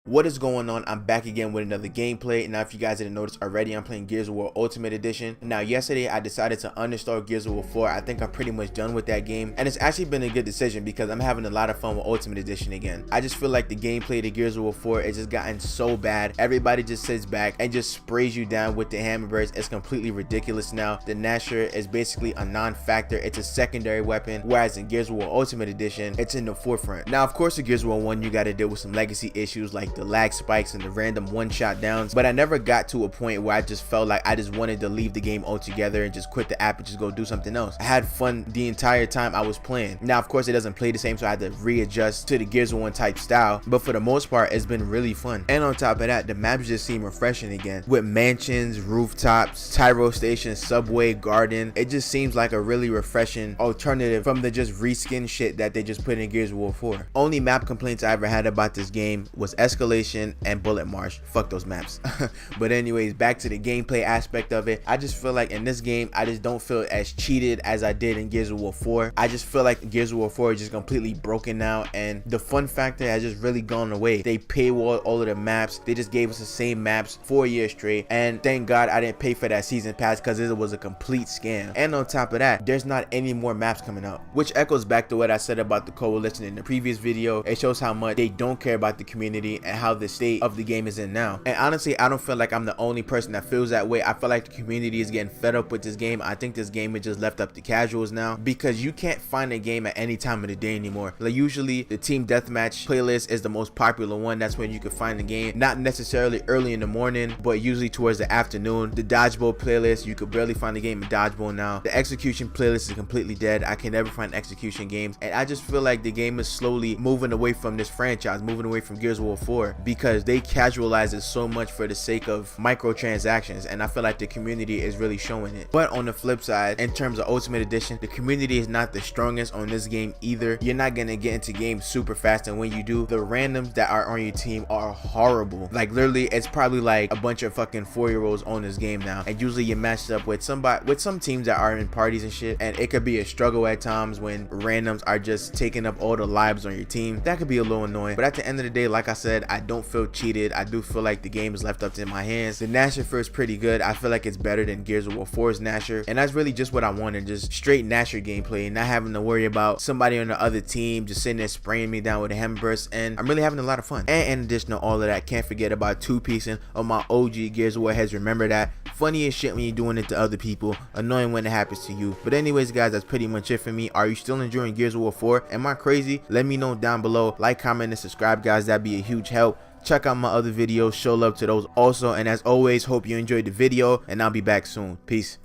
What is going on? I'm back again with another gameplay. Now, if you guys didn't notice already, I'm playing Gears of War Ultimate Edition. Now, yesterday I decided to uninstall Gears of War 4. I think I'm pretty much done with that game, and it's actually been a good decision because I'm having a lot of fun with Ultimate Edition again. I just feel like the gameplay to Gears of War 4 has just gotten so bad. Everybody just sits back and just sprays you down with the hammerburst. It's completely ridiculous now. The Gnasher is basically a non-factor. It's a secondary weapon, whereas in Gears of War Ultimate Edition, it's in the forefront. Now, of course, in Gears of War 1, you got to deal with some legacy issues like the lag spikes and the random one-shot downs, but I never got to a point where I just felt like I just wanted to leave the game altogether and just quit the app and just go do something else. I had fun the entire time I was playing. Now, of course, it doesn't play the same, so I had to readjust to the Gears of War type style, but for the most part, it's been really fun. And on top of that, the maps just seem refreshing again, with mansions, rooftops, Tyro Station, subway, garden. It just seems like a really refreshing alternative from the just reskin shit that they just put in Gears of War 4. Only map complaints I ever had about this game was Escalation and Bullet Marsh. Fuck those maps. But anyways, back to the gameplay aspect of it. I just feel like in this game, I just don't feel as cheated as I did in Gears of War 4. I just feel like Gears of War 4 is just completely broken now, and the fun factor has just really gone away. They paywalled all of the maps. They just gave us the same maps 4 years straight, and thank God I didn't pay for that season pass because it was a complete scam. And on top of that, there's not any more maps coming out, which echoes back to what I said about the Coalition in the previous video. It shows how much they don't care about the community and how the state of the game is in now. And honestly, I don't feel like I'm the only person that feels that way. I feel like the community is getting fed up with this game. I think this game is just left up to casuals now, because you can't find a game at any time of the day anymore. Like, usually the team deathmatch playlist is the most popular one. That's when you can find the game, not necessarily early in the morning, but usually towards the afternoon. The dodgeball playlist, you could barely find the game in dodgeball now. The execution playlist is completely dead. I can never find execution games, and I just feel like the game is slowly moving away from this franchise, moving away from Gears of War 4, because they casualize it so much for the sake of microtransactions, and I feel like the community is really showing it. But on the flip side, in terms of Ultimate Edition, the community is not the strongest on this game either. You're not gonna get into games super fast, and when you do, the randoms that are on your team are horrible. Like, literally, it's probably like a bunch of fucking 4-year-olds on this game now, and usually you're matched up with some teams that are in parties and shit, and it could be a struggle at times when randoms are just taking up all the lives on your team. That could be a little annoying, but at the end of the day, like I said, I don't feel cheated. I do feel like the game is left up to my hands. The Gnasher feels pretty good. I feel like it's better than Gears of War 4's Gnasher, and that's really just what I wanted, just straight Gnasher gameplay, not having to worry about somebody on the other team just sitting there spraying me down with a hammerburst, and I'm really having a lot of fun. And in addition to all of that, can't forget about two-piecing on my OG Gears of War heads. Remember that. Funny as shit when you're doing it to other people, annoying when it happens to you. But anyways, guys, that's pretty much it for me. Are you still enjoying Gears of War 4? Am I crazy? Let me know down below. Like, comment, and subscribe, guys. That'd be a huge help. Check out my other videos, show love to those also, and as always, hope you enjoyed the video, and I'll be back soon. Peace.